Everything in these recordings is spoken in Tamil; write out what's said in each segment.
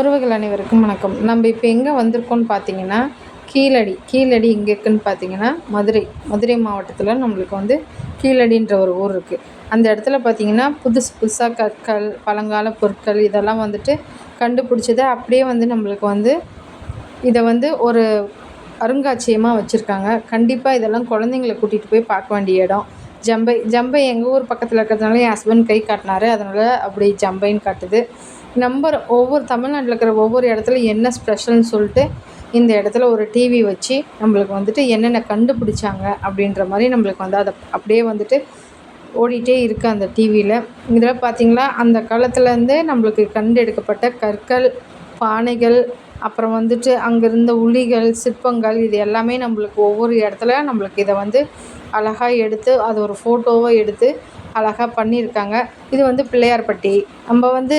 உறவுகள் அனைவருக்கும் வணக்கம். நம்ம இப்போ எங்கே வந்திருக்கோம்னு பார்த்தீங்கன்னா, கீழடி. கீழடி எங்கே இருக்குன்னு பார்த்தீங்கன்னா, மதுரை. மதுரை மாவட்டத்தில் நம்மளுக்கு வந்து கீழடின்ற ஒரு ஊர் இருக்குது. அந்த இடத்துல பார்த்தீங்கன்னா, புதுசு புதுசா கற்கள், பழங்கால பொருட்கள் இதெல்லாம் வந்துட்டு கண்டுபிடிச்சத அப்படியே வந்து நம்மளுக்கு வந்து இத வந்து ஒரு அருங்காட்சியகமா வச்சுருக்காங்க. கண்டிப்பா இதெல்லாம் குழந்தைங்கள கூட்டிட்டு போய் பார்க்க வேண்டிய இடம். ஜம்பை ஜம்பை எங்கள் ஊர் பக்கத்தில் இருக்கிறதுனால என் ஹஸ்பண்ட் கை காட்டினாரு. அதனால அப்படி ஜம்பைன்னு காட்டுது. ஒவ்வொரு தமிழ்நாட்டில் இருக்கிற ஒவ்வொரு இடத்துல என்ன ஸ்பெஷல்னு சொல்லிட்டு இந்த இடத்துல ஒரு டிவி வச்சு நம்மளுக்கு வந்துட்டு என்னென்ன கண்டுபிடிச்சாங்க அப்படின்ற மாதிரி நம்மளுக்கு வந்து அதை அப்படியே வந்துட்டு ஓடிட்டே இருக்குது அந்த டிவியில். இதில் பார்த்திங்களா, அந்த காலத்துலேருந்தே நம்மளுக்கு கண்டெடுக்கப்பட்ட கற்கள், பானைகள், அப்புறம் வந்துட்டு அங்கே இருந்த உளிகள், சிற்பங்கள் இது எல்லாமே நம்மளுக்கு ஒவ்வொரு இடத்துல நம்மளுக்கு இதை வந்து அழகா எடுத்து அது ஒரு ஃபோட்டோவா எடுத்து அழகா பண்ணியிருக்காங்க. இது வந்து பிள்ளையார்பட்டி. நம்ம வந்து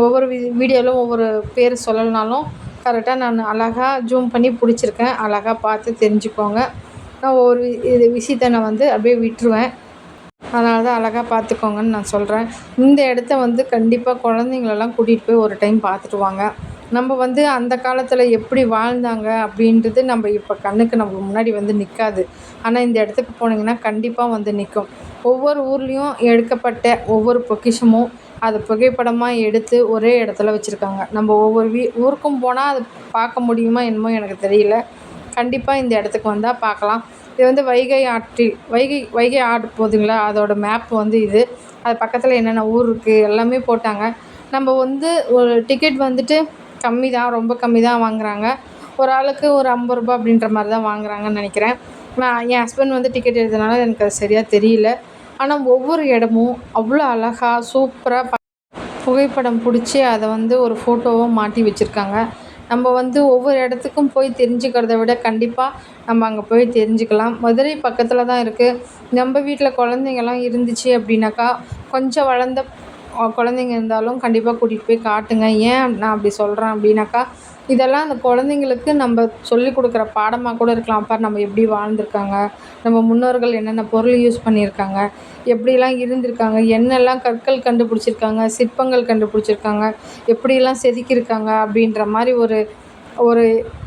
ஒவ்வொரு வீடியோவிலும் ஒவ்வொரு பேர் சொல்லலைனாலும் கரெக்டாக நான் அழகா ஜூம் பண்ணி பிடிச்சிருக்கேன். அழகா பார்த்து தெரிஞ்சுக்கோங்க. நான் ஒவ்வொரு விஷயத்த நான் வந்து அப்படியே விட்டுருவேன். அதனால தான் அழகா பார்த்துக்கோங்கன்னு நான் சொல்கிறேன். இந்த இடத்த வந்து கண்டிப்பாக குழந்தைங்களெல்லாம் கூட்டிகிட்டு போய் ஒரு டைம் பார்த்துட்டு வாங்க. நம்ம வந்து அந்த காலத்தில் எப்படி வாழ்ந்தாங்க அப்படின்றது நம்ம இப்போ கண்ணுக்கு நம்ம முன்னாடி வந்து நிற்காது. ஆனால் இந்த இடத்துக்கு போனீங்கன்னா கண்டிப்பாக வந்து நிற்கும். ஒவ்வொரு ஊர்லேயும் எடுக்கப்பட்ட ஒவ்வொரு பொக்கிஷமும் அதை புகைப்படமாக எடுத்து ஒரே இடத்துல வச்சுருக்காங்க. நம்ம ஒவ்வொரு ஊருக்கும் போனால் அது பார்க்க முடியுமா என்னமோ எனக்கு தெரியல. கண்டிப்பாக இந்த இடத்துக்கு வந்தால் பார்க்கலாம். இது வந்து வைகை ஆறு போகுதுங்களா, அதோட மேப் வந்து இது. அது பக்கத்தில் என்னென்ன ஊர் இருக்குது எல்லாமே போட்டாங்க. நம்ம வந்து ஒரு டிக்கெட் வந்துட்டு கம்மி தான், ரொம்ப கம்மி தான் வாங்குறாங்க. ஒரு ஆளுக்கு ஒரு ரூ. 50 அப்படின்ற மாதிரி தான் வாங்குறாங்கன்னு நினைக்கிறேன். என் ஹஸ்பண்ட் வந்து டிக்கெட் எடுத்ததுனால எனக்கு அது சரியாக தெரியல. ஆனால் ஒவ்வொரு இடமும் அவ்வளோ அழகா சூப்பராக புகைப்படம் பிடிச்சி அதை வந்து ஒரு ஃபோட்டோவாக மாட்டி வச்சுருக்காங்க. நம்ம வந்து ஒவ்வொரு இடத்துக்கும் போய் தெரிஞ்சுக்கிறத விட கண்டிப்பாக நம்ம அங்கே போய் தெரிஞ்சுக்கலாம். மதுரை பக்கத்தில் தான் இருக்குது. நம்ம வீட்டில் குழந்தைங்கலாம் இருந்துச்சு அப்படின்னாக்கா, கொஞ்சம் வளர்ந்த குழந்தைங்க இருந்தாலும் கண்டிப்பாக கூட்டிகிட்டு போய் காட்டுங்க. ஏன் நான் அப்படி சொல்கிறேன் அப்படின்னாக்கா, இதெல்லாம் அந்த குழந்தைங்களுக்கு நம்ம சொல்லிக் கொடுக்குற பாடமாக கூட இருக்கலாம். பார் நம்ம எப்படி வாழ்ந்திருக்காங்க, நம்ம முன்னோர்கள் என்னென்ன பொருள் யூஸ் பண்ணியிருக்காங்க, எப்படிலாம் இருந்திருக்காங்க, என்னெல்லாம் கற்கள் கண்டுபிடிச்சிருக்காங்க, சிற்பங்கள் கண்டுபிடிச்சிருக்காங்க, எப்படிலாம் செதுக்கியிருக்காங்க அப்படின்ற மாதிரி ஒரு ஒரு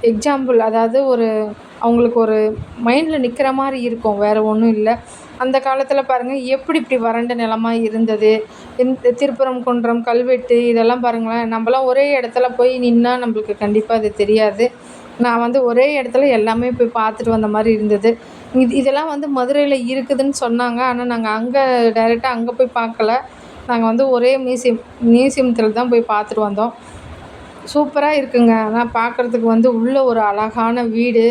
எக்ஸாம்பிள், அதாவது அவங்களுக்கு ஒரு மைண்டில் நிற்கிற மாதிரி இருக்கும். வேறு ஒன்றும் இல்லை. அந்த காலத்தில் பாருங்கள் எப்படி இப்படி வறண்ட நிலமா இருந்தது. இந்த திருப்பரங்குன்றம், கல்வெட்டு இதெல்லாம் பாருங்களேன். நம்மலாம் ஒரே இடத்துல போய் நின்னா நம்மளுக்கு கண்டிப்பாக அது தெரியாது. நான் வந்து ஒரே இடத்துல எல்லாமே போய் பார்த்துட்டு வந்த மாதிரி இருந்தது. இதெல்லாம் வந்து மதுரையில் இருக்குதுன்னு சொன்னாங்க. ஆனால் நாங்கள் அங்கே டைரெக்டாக அங்கே போய் பார்க்கல. நாங்கள் வந்து ஒரே மியூசியத்தில் தான் போய் பார்த்துட்டு வந்தோம். சூப்பராக இருக்குங்க. ஆனால் பார்க்குறதுக்கு வந்து உள்ள ஒரு அழகான வீடு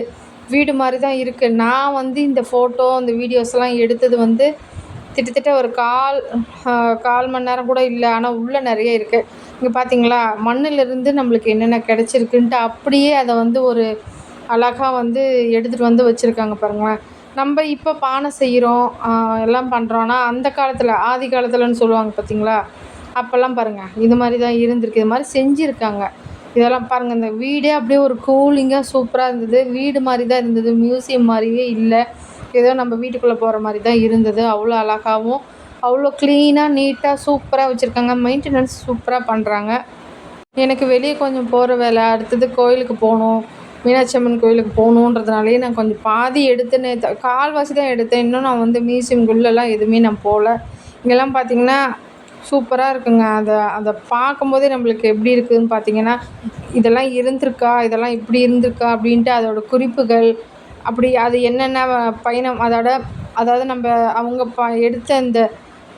மாதிரி தான் இருக்குது. நான் வந்து இந்த ஃபோட்டோ, இந்த வீடியோஸ்லாம் எடுத்தது வந்து கிட்டத்தட்ட ஒரு கால் மணி நேரம் கூட இல்லை. ஆனால் உள்ளே நிறைய இருக்குது. இங்கே பார்த்தீங்களா, மண்ணிலிருந்து நம்மளுக்கு என்னென்ன கிடச்சிருக்குன்ட்டு அப்படியே அதை வந்து ஒரு அழகா வந்து எடுத்துகிட்டு வந்து வச்சுருக்காங்க பாருங்களேன். நம்ம இப்போ பானை செய்கிறோம், எல்லாம் பண்ணுறோன்னா அந்த காலத்தில் ஆதி காலத்திலன்னு சொல்லுவாங்க பார்த்தீங்களா, அப்போல்லாம் பாருங்கள் இது மாதிரி தான் இருந்திருக்கு. இது மாதிரி செஞ்சுருக்காங்க. இதெல்லாம் பாருங்கள், இந்த வீடே அப்படியே ஒரு கூலிங்காக சூப்பராக இருந்தது. வீடு மாதிரி தான் இருந்தது, மியூசியம் மாதிரியே இல்லை. ஏதோ நம்ம வீட்டுக்குள்ளே போகிற மாதிரி தான் இருந்தது. அவ்வளோ அழகாகவும் அவ்வளோ க்ளீனாக நீட்டாக சூப்பராக வச்சுருக்காங்க. மெயின்டெனன்ஸ் சூப்பராக பண்ணுறாங்க. எனக்கு வெளியே கொஞ்சம் போகிற வேலை, அடுத்தது கோயிலுக்கு போகணும், மீனாட்சி அம்மன் கோயிலுக்கு போகணுன்றதுனாலேயே நான் கொஞ்சம் பாதி எடுத்து கால்வாசி தான் எடுத்தேன். இன்னும் நான் வந்து மியூசியம்குள்ளெல்லாம் எதுவுமே நான் போகல. இங்கெல்லாம் பார்த்திங்கன்னா சூப்பராக இருக்குங்க. அதை பார்க்கும்போதே நம்மளுக்கு எப்படி இருக்குதுன்னு பார்த்தீங்கன்னா, இதெல்லாம் இருந்திருக்கா, இதெல்லாம் இப்படி இருந்திருக்கா அப்படின்ட்டு அதோட குறிப்புகள், அப்படி அது என்னென்ன பயணம் அதாவது நம்ம அவங்க எடுத்த இந்த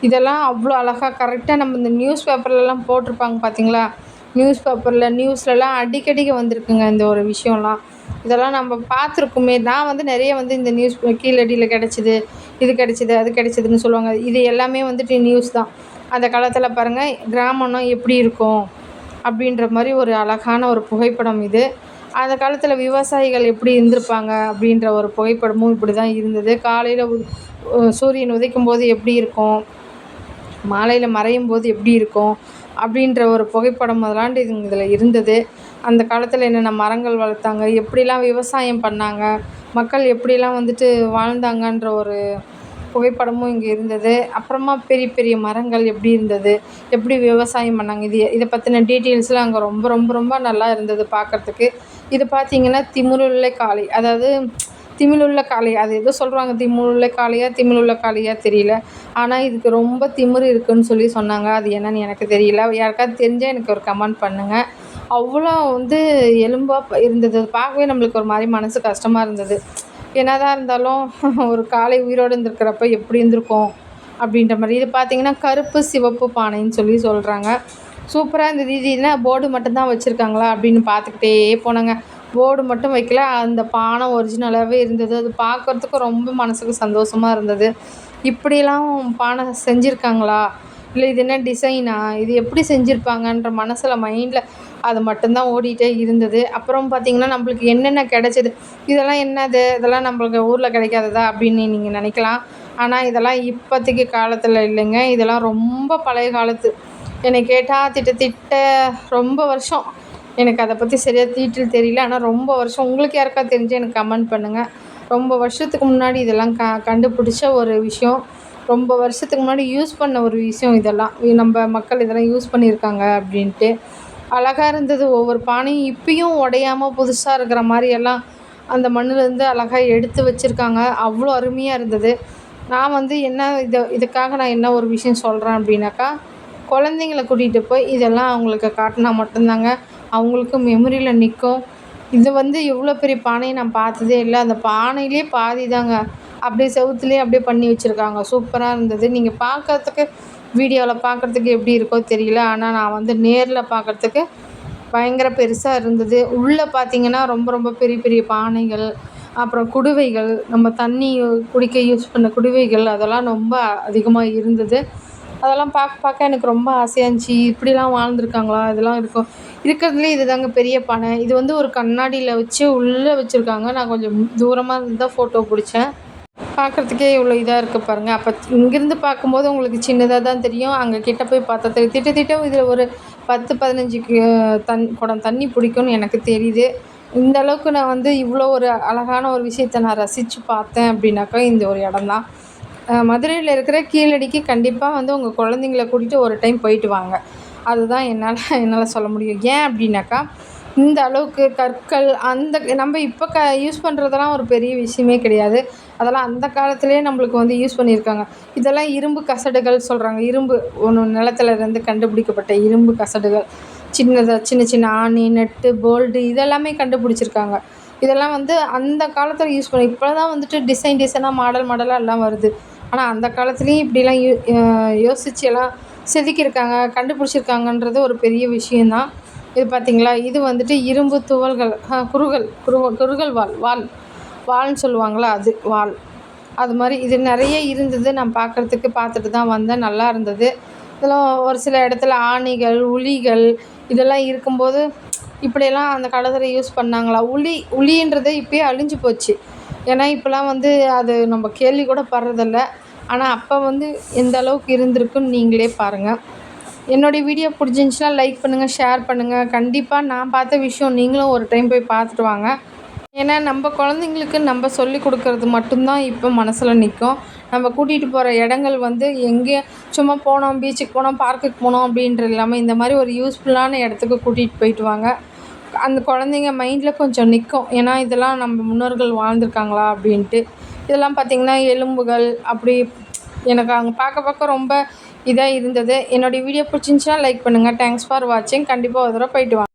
இதெல்லாம் அவ்வளோ அழகா கரெக்டாக நம்ம இந்த நியூஸ் பேப்பர்லலாம் போட்டிருப்பாங்க பார்த்தீங்களா, நியூஸ்லலாம் அடிக்கடிக்கு வந்திருக்குங்க இந்த ஒரு விஷயம்லாம். இதெல்லாம் நம்ம பார்த்துருக்கோமே. நான் வந்து நிறைய வந்து இந்த நியூஸ் கீழடியில் கிடச்சிது, இது கிடச்சிது, அது கிடச்சிதுன்னு சொல்லுவாங்க. இது எல்லாமே வந்துட்டு நியூஸ் தான். அந்த காலத்தில் பாருங்கள் கிராமம்னா எப்படி இருக்கும் அப்படின்ற மாதிரி ஒரு அழகான ஒரு புகைப்படம் இது. அந்த காலத்தில் விவசாயிகள் எப்படி இருந்திருப்பாங்க அப்படின்ற ஒரு புகைப்படமும் இப்படி தான் இருந்தது. காலையில் சூரியன் உதைக்கும்போது எப்படி இருக்கும், மாலையில் மறையும் போது எப்படி இருக்கும் அப்படின்ற ஒரு புகைப்படம் முதலாண்டு இதில் இருந்தது. அந்த காலத்தில் என்னென்ன மரங்கள் வளர்த்தாங்க, எப்படிலாம் விவசாயம் பண்ணாங்க, மக்கள் எப்படிலாம் வந்துட்டு வாழ்ந்தாங்கன்ற ஒரு புகைப்படமும் இங்கே இருந்தது. அப்புறமா பெரிய பெரிய மரங்கள் எப்படி இருந்தது, எப்படி விவசாயம் பண்ணாங்க, இதை பற்றின டீட்டெயில்ஸ்லாம் அங்கே ரொம்ப ரொம்ப ரொம்ப நல்லா இருந்தது பார்க்குறதுக்கு. இது பார்த்தீங்கன்னா திமிலுள்ள காளை, அதாவது திமிலுள்ள காளை, அது ஏதோ சொல்கிறாங்க, திமிலுள்ள காளையா திமிலுள்ள காளையா தெரியல. ஆனால் இதுக்கு ரொம்ப திமிரு இருக்குதுன்னு சொல்லி சொன்னாங்க. அது என்னன்னு எனக்கு தெரியல. யாருக்காவது தெரிஞ்சால் எனக்கு ஒரு கமெண்ட் பண்ணுங்கள். அவ்வளோ வந்து எலும்பாக இருந்தது. பார்க்கவே நம்மளுக்கு ஒரு மாதிரி மனசு கஷ்டமாக இருந்தது. என்னதான் இருந்தாலும் ஒரு காளை உயிரோடு இருந்திருக்கிறப்ப எப்படி இருந்திருக்கும் அப்படின்ற மாதிரி. இது பார்த்திங்கன்னா கருப்பு சிவப்பு பானைன்னு சொல்லி சொல்கிறாங்க. சூப்பராக இருந்தது. இது என்ன போர்டு மட்டும்தான் வச்சுருக்காங்களா அப்படின்னு பார்த்துக்கிட்டே போனாங்க. போர்டு மட்டும் வைக்கல, அந்த பானை ஒரிஜினலாகவே இருந்தது. அது பார்க்குறதுக்கு ரொம்ப மனதுக்கு சந்தோஷமாக இருந்தது. இப்படிலாம் பானை செஞ்சுருக்காங்களா, இல்லை இது என்ன டிசைனா, இது எப்படி செஞ்சுருப்பாங்கன்ற மனசில் மைண்டில் அது மட்டும்தான் ஓடிட்டே இருந்தது. அப்புறம் பார்த்திங்கன்னா நம்மளுக்கு என்னென்ன கிடைச்சது, இதெல்லாம் என்னது, இதெல்லாம் நம்மளுக்கு ஊரில் கிடைக்காததா அப்படின்னு நீங்கள் நினைக்கலாம். ஆனால் இதெல்லாம் இப்போதைக்கு காலத்தில் இல்லைங்க. இதெல்லாம் ரொம்ப பழைய காலத்து. என்னை கேட்டால் திட்ட ரொம்ப வருஷம், எனக்கு அதை பற்றி சரியாக டீட்டெயில் தெரியல. ஆனால் ரொம்ப வருஷம். உங்களுக்கு யாருக்கா தெரிஞ்சால் எனக்கு கமெண்ட் பண்ணுங்கள். ரொம்ப வருஷத்துக்கு முன்னாடி இதெல்லாம் கண்டுபிடிச்ச ஒரு விஷயம். ரொம்ப வருஷத்துக்கு முன்னாடி யூஸ் பண்ண ஒரு விஷயம். இதெல்லாம் நம்ம மக்கள் இதெல்லாம் யூஸ் பண்ணியிருக்காங்க அப்படின்ட்டு. அழகாக இருந்தது. ஒவ்வொரு பானையும் இப்பயும் உடையாமல் புதுசாக இருக்கிற மாதிரியெல்லாம் அந்த மண்ணுலேருந்து அழகாக எடுத்து வச்சுருக்காங்க. அவ்வளோ அருமையாக இருந்தது. நான் வந்து என்ன இதுக்காக நான் என்ன ஒரு விஷயம் சொல்கிறேன் அப்படின்னாக்கா, குழந்தைங்கள கூட்டிகிட்டு போய் இதெல்லாம் அவங்களுக்கு காட்டினா மட்டும்தாங்க அவங்களுக்கு மெமரியில் நிற்கும். இது வந்து எவ்வளோ பெரிய பானையை நான் பார்த்ததே இல்லை. அந்த பானையிலே பாதி தாங்க அப்படியே செவுத்துலேயே அப்படியே பண்ணி வச்சுருக்காங்க. சூப்பராக இருந்தது. நீங்கள் பார்க்கறதுக்கு வீடியோவில் பார்க்குறதுக்கு எப்படி இருக்கோ தெரியல. ஆனால் நான் வந்து நேரில் பார்க்குறதுக்கு பயங்கர பெருசாக இருந்தது. உள்ளே பார்த்திங்கன்னா ரொம்ப ரொம்ப பெரிய பெரிய பானைகள், அப்புறம் குடுவைகள், நம்ம தண்ணி குடிக்க யூஸ் பண்ண குடுவைகள், அதெல்லாம் ரொம்ப அதிகமாக இருந்தது. அதெல்லாம் பார்க்க பார்க்க எனக்கு ரொம்ப ஆசையாக இருந்துச்சு. இப்படிலாம் வாழ்ந்துருக்காங்களா, இதெல்லாம் இருக்கும். இருக்கிறதுலே இது தாங்க பெரிய பானை. இது வந்து ஒரு கண்ணாடியில் வச்சு உள்ளே வச்சுருக்காங்க. நான் கொஞ்சம் தூரமாக இருந்து தான் ஃபோட்டோ பிடிச்சேன். பார்க்குறதுக்கே இவ்வளோ இதாக இருக்குது பாருங்கள். அப்போ இங்கேருந்து பார்க்கும்போது உங்களுக்கு சின்னதாக தான் தெரியும். அங்கே கிட்ட போய் பார்த்தா திட்ட இதில் ஒரு 10-15 குடம் தண்ணி பிடிக்கும்னு எனக்கு தெரியுது. இந்த அளவுக்கு நான் வந்து இவ்வளோ ஒரு அழகான ஒரு விஷயத்தை நான் ரசித்து பார்த்தேன் அப்படின்னாக்கா இந்த ஒரு இடம் தான். மதுரையில் இருக்கிற கீழடிக்கு கண்டிப்பாக வந்து உங்கள் குழந்தைங்கள கூட்டிகிட்டு ஒரு டைம் போயிட்டு வாங்க. அதுதான் என்னால் சொல்ல முடியும். ஏன் அப்படின்னாக்கா, இந்த அளவுக்கு கற்கள் அந்த நம்ம இப்போ யூஸ் பண்ணுறதெல்லாம் ஒரு பெரிய விஷயமே கிடையாது. அதெல்லாம் அந்த காலத்திலே நம்மளுக்கு வந்து யூஸ் பண்ணியிருக்காங்க. இதெல்லாம் இரும்பு கசடுகள் சொல்கிறாங்க. இரும்பு நிலத்துல இருந்து கண்டுபிடிக்கப்பட்ட இரும்பு கசடுகள். சின்ன சின்ன ஆணி, நட்டு, போல்டு இதெல்லாமே கண்டுபிடிச்சிருக்காங்க. இதெல்லாம் வந்து அந்த காலத்தில் யூஸ் பண்ணி இப்போ தான் வந்துட்டு டிசைனாக மாடலாக எல்லாம் வருது. ஆனால் அந்த காலத்துலேயும் இப்படிலாம் யோசித்து எல்லாம் செதுக்கியிருக்காங்க, கண்டுபிடிச்சிருக்காங்கன்றது ஒரு பெரிய விஷயந்தான். இது பார்த்திங்களா, இது வந்துட்டு இரும்பு துவல்கள், குறுகல் வாள்னு சொல்லுவாங்களா, அது வாள். அது மாதிரி இது நிறைய இருந்தது. நான் பார்த்துட்டு தான் வந்தேன். நல்லா இருந்தது. இதெல்லாம் ஒரு சில இடத்துல ஆணிகள், உளிகள் இதெல்லாம் இருக்கும்போது இப்படியெல்லாம் அந்த காலத்தில் யூஸ் பண்ணாங்களா. உளின்றது இப்போயே அழிஞ்சு போச்சு. ஏன்னா இப்போலாம் வந்து அது நம்ம கேள்வி கூட படுறதில்ல. ஆனால் அப்போ வந்து எந்த அளவுக்கு இருந்திருக்குன்னு நீங்களே பாருங்கள். என்னுடைய வீடியோ பிடிச்சிருந்துச்சின்னா லைக் பண்ணுங்கள், ஷேர் பண்ணுங்கள். கண்டிப்பாக நான் பார்த்த விஷயம் நீங்களும் ஒரு டைம் போய் பார்த்துட்டு வாங்க. ஏன்னா நம்ம குழந்தைங்களுக்கு நம்ம சொல்லி கொடுக்கறது மட்டும்தான் இப்போ மனசில் நிற்கும். நம்ம கூட்டிகிட்டு போகிற இடங்கள் வந்து எங்கே சும்மா போனோம், பீச்சுக்கு போனோம், பார்க்குக்கு போனோம் அப்படின்றது இல்லாமல் இந்த மாதிரி ஒரு யூஸ்ஃபுல்லான இடத்துக்கு கூட்டிகிட்டு போயிட்டு வாங்க. அந்த குழந்தைங்க மைண்டில் கொஞ்சம் நிற்கும். ஏன்னா இதெல்லாம் நம்ம முன்னோர்கள் வாழ்ந்துருக்காங்களா அப்படின்ட்டு. இதெல்லாம் பார்த்திங்கன்னா எலும்புகள் அப்படி எனக்கு அங்கே பார்க்க ரொம்ப இதாக இருந்தது. என்னுடைய வீடியோ பிடிச்சிருந்துச்சின்னா லைக் பண்ணுங்கள். தேங்க்ஸ் ஃபார் வாட்சிங். கண்டிப்பாக ஒரு தடவை போயிட்டு வாங்க.